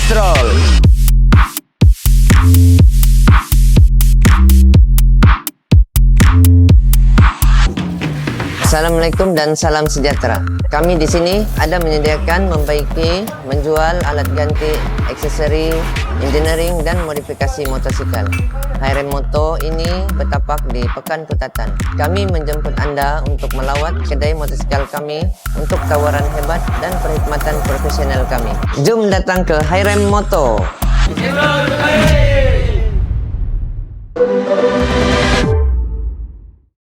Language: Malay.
Gastrol. Assalamualaikum dan salam sejahtera. Kami di sini ada menyediakan, membaiki, menjual alat ganti, aksesori, engineering dan modifikasi motosikal. HRM Moto ini bertapak di Pekan Kutatan. Kami menjemput Anda untuk melawat kedai motosikal kami untuk tawaran hebat dan perkhidmatan profesional kami. Jom datang ke HRM Moto.